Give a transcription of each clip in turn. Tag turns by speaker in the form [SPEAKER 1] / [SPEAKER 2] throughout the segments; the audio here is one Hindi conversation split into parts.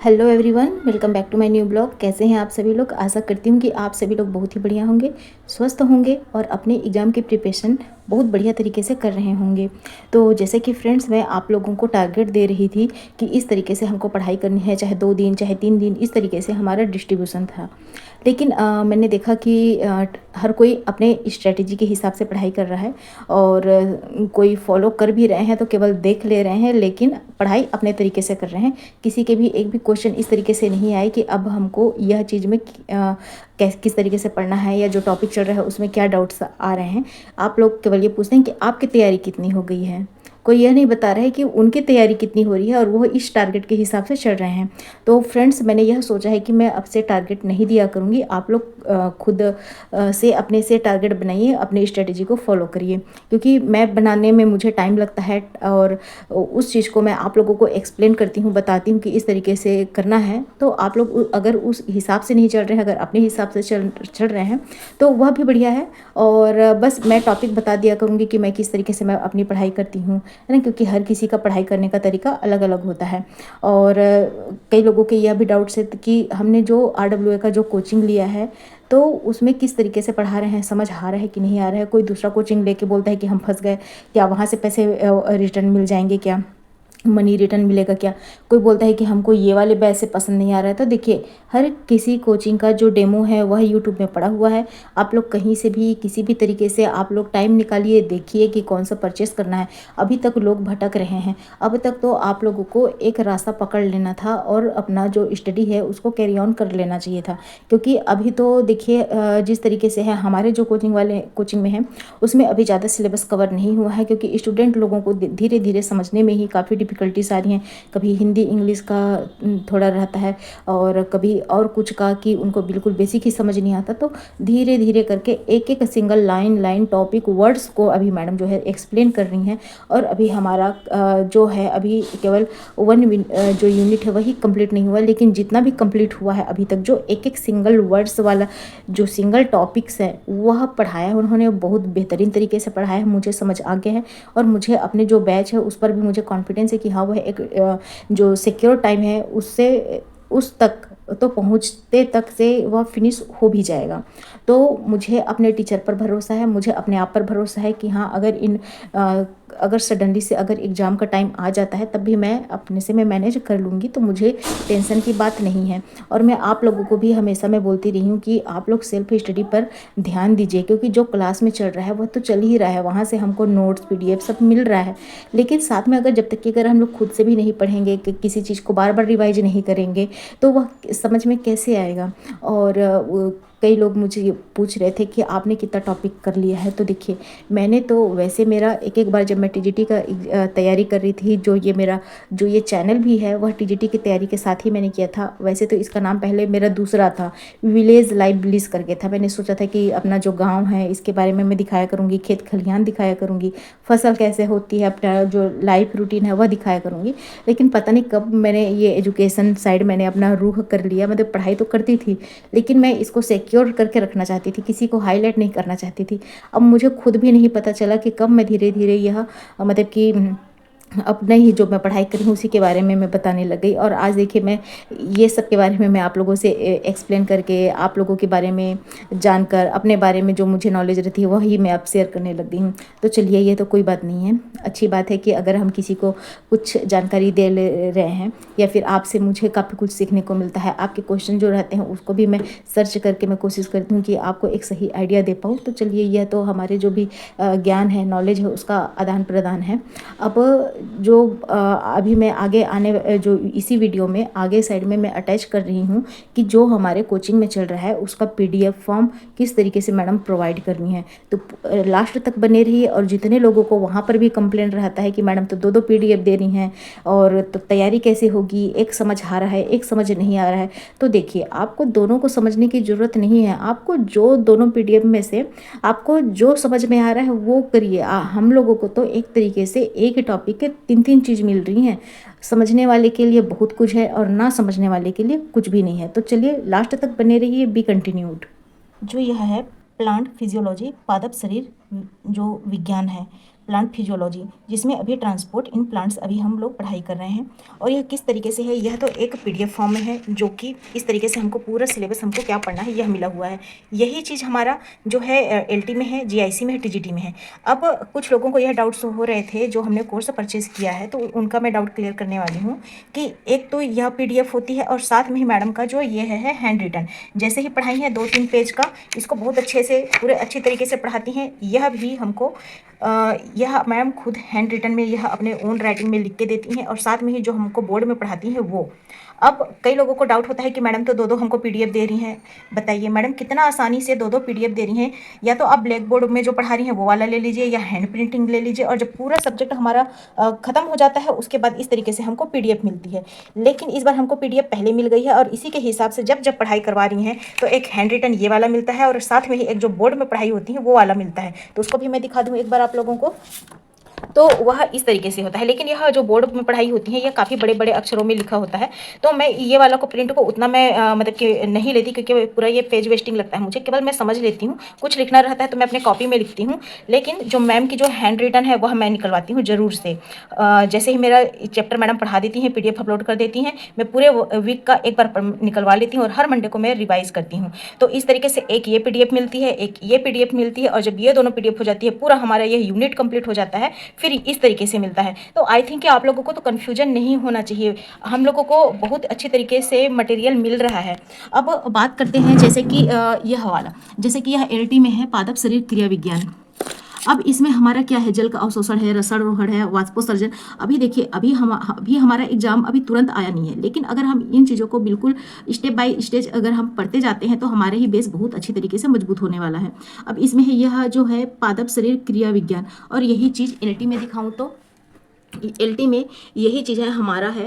[SPEAKER 1] Hello everyone, welcome back to my new blog. कैसे हैं आप सभी लोग। आशा करती हूँ कि आप सभी लोग बहुत ही बढ़िया होंगे, स्वस्थ होंगे और अपने एग्ज़ाम की प्रिपरेशन बहुत बढ़िया तरीके से कर रहे होंगे। तो जैसे कि फ्रेंड्स, मैं आप लोगों को टारगेट दे रही थी कि इस तरीके से हमको पढ़ाई करनी है, चाहे 2 दिन चाहे 3 दिन, इस तरीके से हमारा डिस्ट्रीब्यूशन था। लेकिन मैंने देखा कि हर कोई अपने स्ट्रेटजी के हिसाब से पढ़ाई कर रहा है और कोई फॉलो कर भी रहे हैं तो केवल देख ले रहे हैं, लेकिन पढ़ाई अपने तरीके से कर रहे हैं। किसी के भी एक भी क्वेश्चन इस तरीके से नहीं आए कि अब हमको यह चीज़ में किस तरीके से पढ़ना है या जो टॉपिक चल रहा है उसमें क्या डाउट्स आ रहे हैं। आप लोग केवल ये पूछते हैं कि आपकी तैयारी कितनी हो गई है। कोई यह नहीं बता रहा है कि उनकी तैयारी कितनी हो रही है और वो इस टारगेट के हिसाब से चल रहे हैं। तो फ्रेंड्स, मैंने यह सोचा है कि मैं अब से टारगेट नहीं दिया करूँगी। आप लोग खुद से अपने से टारगेट बनाइए, अपनी स्ट्रेटजी को फॉलो करिए, क्योंकि मैं बनाने में मुझे टाइम लगता है और उस चीज़ को मैं आप लोगों को एक्सप्लेन करती हूँ, बताती हूँ कि इस तरीके से करना है। तो आप लोग अगर उस हिसाब से नहीं चल रहे हैं, अगर अपने हिसाब से चल रहे हैं तो वह भी बढ़िया है। और बस मैं टॉपिक बता दिया करूँगी कि मैं किस तरीके से मैं अपनी पढ़ाई करती हूँ, है ना, क्योंकि हर किसी का पढ़ाई करने का तरीका अलग अलग होता है। और कई लोगों के यह भी डाउट्स है कि हमने जो RWA का जो कोचिंग लिया है तो उसमें किस तरीके से पढ़ा रहे हैं, समझ आ रहा है कि नहीं आ रहा है। कोई दूसरा कोचिंग लेके बोलता है कि हम फंस गए, क्या वहाँ से पैसे रिटर्न मिल जाएंगे, क्या मनी रिटर्न मिलेगा क्या। कोई बोलता है कि हमको ये वाले बैच से पसंद नहीं आ रहा है। तो देखिए, हर किसी कोचिंग का जो डेमो है वह यूट्यूब में पड़ा हुआ है। आप लोग कहीं से भी किसी भी तरीके से आप लोग टाइम निकालिए, देखिए कि कौन सा परचेस करना है। अभी तक लोग भटक रहे हैं। अब तक तो आप लोगों को एक रास्ता पकड़ लेना था और अपना जो स्टडी है उसको कैरी ऑन कर लेना चाहिए था, क्योंकि अभी तो देखिए जिस तरीके से है हमारे जो कोचिंग में है उसमें अभी ज़्यादा सिलेबस कवर नहीं हुआ है, क्योंकि स्टूडेंट लोगों को धीरे धीरे समझने में ही काफ़ी डिफ़िकल्टीज आ रही हैं। कभी हिंदी इंग्लिश का थोड़ा रहता है और कभी और कुछ का कि उनको बिल्कुल बेसिक ही समझ नहीं आता। तो धीरे धीरे करके एक एक सिंगल लाइन टॉपिक वर्ड्स को अभी मैडम जो है एक्सप्लेन कर रही हैं। और अभी हमारा जो है अभी केवल जो यूनिट है वही कंप्लीट नहीं हुआ, लेकिन जितना भी कंप्लीट हुआ है अभी तक, जो एक एक सिंगल वर्ड्स वाला जो सिंगल टॉपिक्स है वह पढ़ाया है उन्होंने। बहुत बेहतरीन तरीके से पढ़ाया है, मुझे समझ आ गया है। और मुझे अपने जो बैच है उस पर भी मुझे कॉन्फिडेंस है कि हाँ, वह एक जो सिक्योर टाइम है उससे उस तक तो पहुंचते तक से वह फिनिश हो भी जाएगा। तो मुझे अपने टीचर पर भरोसा है, मुझे अपने आप पर भरोसा है कि हाँ, अगर सडनली से अगर एग्ज़ाम का टाइम आ जाता है तब भी मैं अपने से मैं मैनेज कर लूँगी। तो मुझे टेंशन की बात नहीं है। और मैं आप लोगों को भी हमेशा मैं बोलती रही हूँ कि आप लोग सेल्फ स्टडी पर ध्यान दीजिए, क्योंकि जो क्लास में चल रहा है वह तो चल ही रहा है, वहाँ से हमको नोट्स PDF सब मिल रहा है। लेकिन साथ में अगर जब तक कि अगर हम लोग खुद से भी नहीं पढ़ेंगे, कि किसी चीज़ को बार बार रिवाइज नहीं करेंगे, तो वह समझ में कैसे आएगा। और कई लोग मुझे ये पूछ रहे थे कि आपने कितना टॉपिक कर लिया है। तो देखिए, मैंने तो वैसे मेरा एक बार जब मैं TGT का तैयारी कर रही थी, जो ये चैनल भी है वह TGT की तैयारी के साथ ही मैंने किया था। वैसे तो इसका नाम पहले मेरा दूसरा था, विलेज लाइव ब्लिस करके था। मैंने सोचा था कि अपना जो गाँव है इसके बारे में मैं दिखाया करूँगी, खेत खलिहान दिखाया करूँगी, फसल कैसे होती है, अपना जो लाइफ रूटीन है वह दिखाया करूँगी। लेकिन पता नहीं कब मैंने ये एजुकेशन साइड मैंने अपना रूह कर लिया। मतलब पढ़ाई तो करती थी, लेकिन मैं इसको सिक्योर करके रखना चाहती थी, किसी को हाईलाइट नहीं करना चाहती थी। अब मुझे खुद भी नहीं पता चला कि कब मैं धीरे धीरे यह मतलब कि अपने ही जो मैं पढ़ाई करी हूँ उसी के बारे में मैं बताने लग गई। और आज देखिए, मैं ये सब के बारे में मैं आप लोगों से एक्सप्लेन करके, आप लोगों के बारे में जानकर, अपने बारे में जो मुझे नॉलेज रहती है वही मैं आप शेयर करने लग गई हूँ। तो चलिए, ये तो कोई बात नहीं है। अच्छी बात है कि अगर हम किसी को कुछ जानकारी दे ले रहे हैं या फिर आपसे मुझे काफ़ी कुछ सीखने को मिलता है। आपके क्वेश्चन जो रहते हैं उसको भी मैं सर्च करके मैं कोशिश करती हूँ कि आपको एक सही आइडिया दे पाऊँ। तो चलिए, यह तो हमारे जो भी ज्ञान है, नॉलेज है, उसका आदान प्रदान है। अब जो अभी मैं आगे आने जो इसी वीडियो में आगे साइड में मैं अटैच कर रही हूँ कि जो हमारे कोचिंग में चल रहा है उसका PDF फॉर्म किस तरीके से मैडम प्रोवाइड करनी है। तो लास्ट तक बने रहिए। और जितने लोगों को वहाँ पर भी कंप्लेन रहता है कि मैडम तो 2 PDF दे रही हैं और तो तैयारी कैसे होगी, एक समझ आ रहा है एक समझ नहीं आ रहा है, तो देखिए, आपको दोनों को समझने की ज़रूरत नहीं है। आपको जो दोनों PDF में से आपको जो समझ में आ रहा है वो करिए। हम लोगों को तो एक तरीके से एक ही टॉपिक के 3 चीज़ मिल रही हैं। समझने वाले के लिए बहुत कुछ है और ना समझने वाले के लिए कुछ भी नहीं है। तो चलिए, लास्ट तक बने रहिए, बी कंटिन्यूड। जो यह है प्लांट फिजियोलॉजी, पादप शरीर जो विज्ञान है, प्लांट फिजियोलॉजी, जिसमें अभी ट्रांसपोर्ट इन प्लांट्स अभी हम लोग पढ़ाई कर रहे हैं। और यह किस तरीके से है, यह तो एक पीडीएफ फॉर्म में है, जो कि इस तरीके से हमको पूरा सिलेबस हमको क्या पढ़ना है यह मिला हुआ है। यही चीज़ हमारा जो है एलटी में है, जीआईसी में है, टीजीटी में है। अब कुछ लोगों को यह डाउट्स हो रहे थे जो हमने कोर्स परचेज़ किया है, तो उनका मैं डाउट क्लियर करने वाली हूँ कि एक तो यह पीडीएफ होती है और साथ में ही मैडम का जो ये है हैंड रिटन, जैसे ही पढ़ाई है 2-3 पेज का, इसको बहुत अच्छे से पूरे अच्छी तरीके से पढ़ाती हैं। यह भी हमको यह मैम खुद हैंड रिटन में यह अपने ओन राइटिंग में लिख के देती हैं और साथ में ही जो हमको बोर्ड में पढ़ाती हैं वो। अब कई लोगों को डाउट होता है कि मैडम तो दो हमको पीडीएफ दे रही हैं। बताइए मैडम कितना आसानी से दो पीडीएफ दे रही हैं। या तो आप ब्लैक बोर्ड में जो पढ़ा रही हैं वो वाला ले लीजिए, या हैंड प्रिंटिंग ले लीजिए, और जब पूरा सब्जेक्ट हमारा ख़त्म हो जाता है उसके बाद इस तरीके से हमको पीडीएफ मिलती है। लेकिन इस बार हमको पीडीएफ पहले मिल गई है और इसी के हिसाब से जब पढ़ाई करवा रही हैं तो एक हैंड रिटन ये वाला मिलता है और साथ में ही एक जो बोर्ड में पढ़ाई होती है वो वाला मिलता है। तो उसको भी मैं दिखा दूँ एक बार आप लोगों को। तो वह इस तरीके से होता है, लेकिन यह जो बोर्ड में पढ़ाई होती है यह काफ़ी बड़े बड़े अक्षरों में लिखा होता है। तो मैं ये वाला को प्रिंट को उतना मैं मतलब कि नहीं लेती, क्योंकि पूरा ये पेज वेस्टिंग लगता है मुझे। केवल मैं समझ लेती हूँ, कुछ लिखना रहता है तो मैं अपने कॉपी में लिखती हूँ, लेकिन जो मैम की जो हैंड रिटन है वह मैं निकलवाती हूँ ज़रूर से। जैसे ही मेरा चैप्टर मैडम पढ़ा देती हैं, पीडीएफ अपलोड कर देती हैं, मैं पूरे वीक का एक बार निकलवा लेती हूँ और हर मंडे को मैं रिवाइज करती हूँ। तो इस तरीके से एक ये पीडीएफ मिलती है, एक ये पीडीएफ मिलती है, और जब ये दोनों पीडीएफ हो जाती है पूरा हमारा ये यूनिट कंप्लीट हो जाता है, फिर इस तरीके से मिलता है। तो आई थिंक कि आप लोगों को तो कन्फ्यूजन नहीं होना चाहिए, हम लोगों को बहुत अच्छी तरीके से मटेरियल मिल रहा है। अब बात करते हैं जैसे कि यह वाला, जैसे कि यह एलटी में है पादप शरीर क्रिया विज्ञान। अब इसमें हमारा क्या है, जल का अवशोषण है, रसारोहण है, वाष्पोत्सर्जन। अभी देखिए अभी हमारा एग्जाम अभी तुरंत आया नहीं है, लेकिन अगर हम इन चीज़ों को बिल्कुल स्टेप बाय स्टेज अगर हम पढ़ते जाते हैं तो हमारे ही बेस बहुत अच्छी तरीके से मजबूत होने वाला है। अब इसमें है यह जो है पादप शरीर क्रिया विज्ञान, और यही चीज़ एलटी में दिखाऊं तो एलटी में यही चीज़ है हमारा है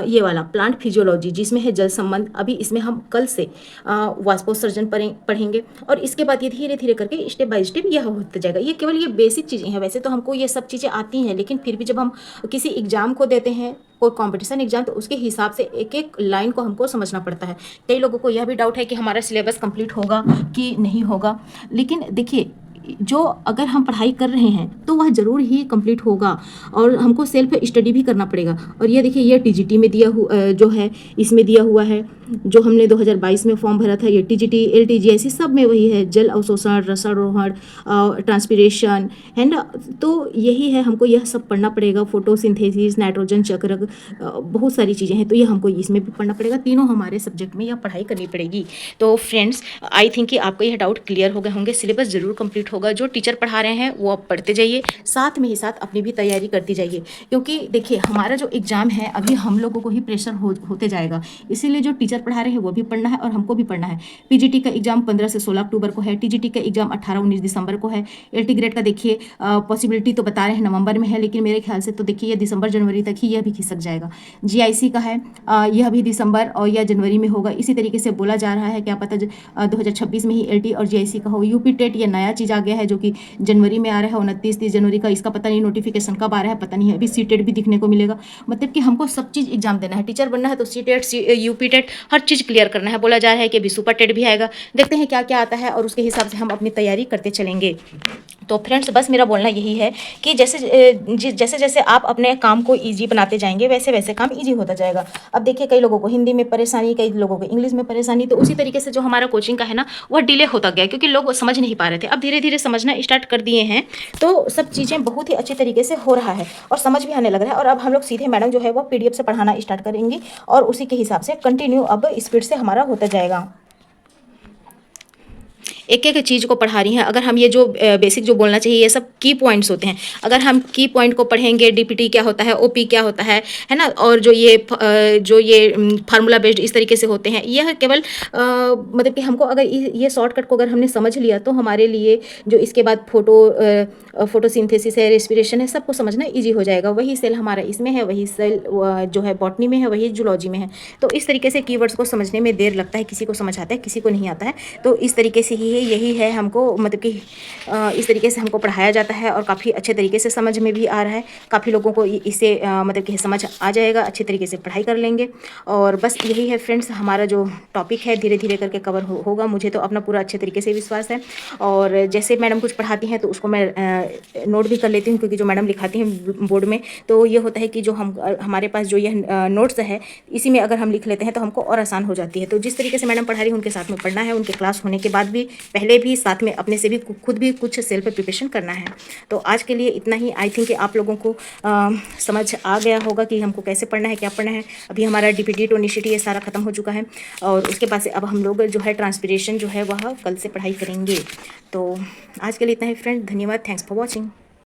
[SPEAKER 1] ये वाला प्लांट फिजियोलॉजी, जिसमें है जल संबंध। अभी इसमें हम कल से वाष्पोत्सर्जन पढ़ेंगे और इसके बाद ये धीरे धीरे करके स्टेप बाय स्टेप यह होता जाएगा। ये केवल ये बेसिक चीज़ें हैं, वैसे तो हमको ये सब चीज़ें आती हैं, लेकिन फिर भी जब हम किसी एग्जाम को देते हैं, कोई कंपटीशन एग्जाम, तो उसके हिसाब से एक एक लाइन को हमको समझना पड़ता है। कई लोगों को यह भी डाउट है कि हमारा सिलेबस कंप्लीट होगा कि नहीं होगा, लेकिन देखिए जो अगर हम पढ़ाई कर रहे हैं तो वह ज़रूर ही कंप्लीट होगा और हमको सेल्फ स्टडी भी करना पड़ेगा। और ये देखिए ये टीजीटी में दिया जो है इसमें दिया हुआ है, जो हमने 2022 में फॉर्म भरा था, ये टीजीटी एलटीजीआईसी सब में वही है, जल अवशोषण, रसारोहण, ट्रांसपिरेशन है ना। तो यही है, हमको यह सब पढ़ना पड़ेगा, फोटोसिंथेसिस, नाइट्रोजन चक्र, बहुत सारी चीज़ें हैं, तो ये हमको इसमें भी पढ़ना पड़ेगा। तीनों हमारे सब्जेक्ट में यह पढ़ाई करनी पड़ेगी। तो फ्रेंड्स आई थिंक कि आपको यह डाउट क्लियर हो गए होंगे। सिलेबस ज़रूर कंप्लीट होगा, जो टीचर पढ़ा रहे हैं वो आप पढ़ते जाइए, साथ में ही साथ अपनी भी तैयारी करती जाइए, क्योंकि देखिए हमारा जो एग्ज़ाम है अभी हम लोगों को ही प्रेशर होते जाएगा, इसीलिए जो टीचर पढ़ा रहे हैं वो भी पढ़ना है और हमको भी पढ़ना है। पीजीटी का एग्जाम 15 से 16 अक्टूबर को है, टीजीटी का एग्जाम 18-19 दिसंबर को है। एलटी ग्रेड का देखिए पॉसिबिलिटी तो बता रहे हैं नवंबर में है, लेकिन मेरे ख्याल से तो देखिए ये दिसंबर जनवरी तक ही यह भी खिसक जाएगा। जीआईसी का है यह भी दिसंबर और या जनवरी में होगा, इसी तरीके से बोला जा रहा है, क्या पता 2026 में ही एलटी और जीआईसी का हो। यूपी टेट ये नया चीज़ आ गया है जो कि जनवरी में आ रहा है, 29-30 जनवरी का, इसका पता नहीं नोटिफिकेशन कब आ रहा है, पता नहीं है। अभी सीटेट भी दिखने को मिलेगा, मतलब कि हमको सब चीज़ एग्जाम देना है। टीचर बनना है तो सीटेट यूपी टेट हर चीज़ क्लियर करना है। बोला जा रहा है कि अभी सुपर टेट भी आएगा, देखते हैं क्या क्या आता है और उसके हिसाब से हम अपनी तैयारी करते चलेंगे। तो फ्रेंड्स बस मेरा बोलना यही है कि जैसे जैसे आप अपने काम को ईजी बनाते जाएंगे वैसे वैसे काम ईजी होता जाएगा। अब देखिए कई लोगों को हिंदी में परेशानी, कई लोगों को इंग्लिश में परेशानी, तो उसी तरीके से जो हमारा कोचिंग का है ना वह डिले होता गया, क्योंकि लोग समझ नहीं पा रहे थे। अब धीरे धीरे समझना स्टार्ट कर दिए हैं, तो सब चीज़ें बहुत ही अच्छी तरीके से हो रहा है और समझ भी आने लग रहा है। और अब हम लोग सीधे मैडम जो है वो पीडीएफ से पढ़ाना स्टार्ट करेंगी और उसी के हिसाब से कंटिन्यू अब स्पीड से हमारा होता जाएगा। एक एक चीज़ को पढ़ा रही हैं। अगर हम ये जो बेसिक जो बोलना चाहिए ये सब की पॉइंट्स होते हैं, अगर हम की पॉइंट को पढ़ेंगे, डीपीटी क्या होता है, ओपी क्या होता है ना, और जो ये फार्मूला बेस्ड इस तरीके से होते हैं, यह केवल मतलब कि हमको अगर ये शॉर्टकट को अगर हमने समझ लिया तो हमारे लिए जो इसके बाद फोटोसिंथेसिस है, रेस्पिरेशन है, सबको समझना ईजी हो जाएगा। वही सेल हमारा इसमें है, वही सेल जो है बॉटनी में है, वही जूलॉजी में है। तो इस तरीके से कीवर्ड्स को समझने में देर लगता है, किसी को समझ आता है किसी को नहीं आता है। तो इस तरीके से ही लिए यही है, हमको मतलब कि इस तरीके से हमको पढ़ाया जाता है और काफ़ी अच्छे तरीके से समझ में भी आ रहा है। काफ़ी लोगों को इसे मतलब कि समझ आ जाएगा, अच्छे तरीके से पढ़ाई कर लेंगे। और बस यही है फ्रेंड्स, हमारा जो टॉपिक है धीरे धीरे करके कवर होगा। मुझे तो अपना पूरा अच्छे तरीके से विश्वास है। और जैसे मैडम कुछ पढ़ाती हैं तो उसको मैं नोट भी कर लेती हूँ, क्योंकि जो मैडम लिखाती हैं बोर्ड में, तो ये होता है कि जो हमारे पास जो यह नोट्स है, इसी में अगर हम लिख लेते हैं तो हमको और आसान हो जाती है। तो जिस तरीके से मैडम पढ़ा रही है उनके साथ में पढ़ना है, उनके क्लास होने के बाद भी, पहले भी, साथ में अपने से भी खुद भी कुछ सेल्फ प्रिपरेशन करना है। तो आज के लिए इतना ही। आई थिंक कि आप लोगों को समझ आ गया होगा कि हमको कैसे पढ़ना है, क्या पढ़ना है। अभी हमारा डीपीटी टोनिसिटी ये सारा खत्म हो चुका है, और उसके बाद से अब हम लोग जो है ट्रांसपिरेशन जो है वह कल से पढ़ाई करेंगे। तो आज के लिए इतना ही फ्रेंड, धन्यवाद, थैंक्स फॉर वॉचिंग।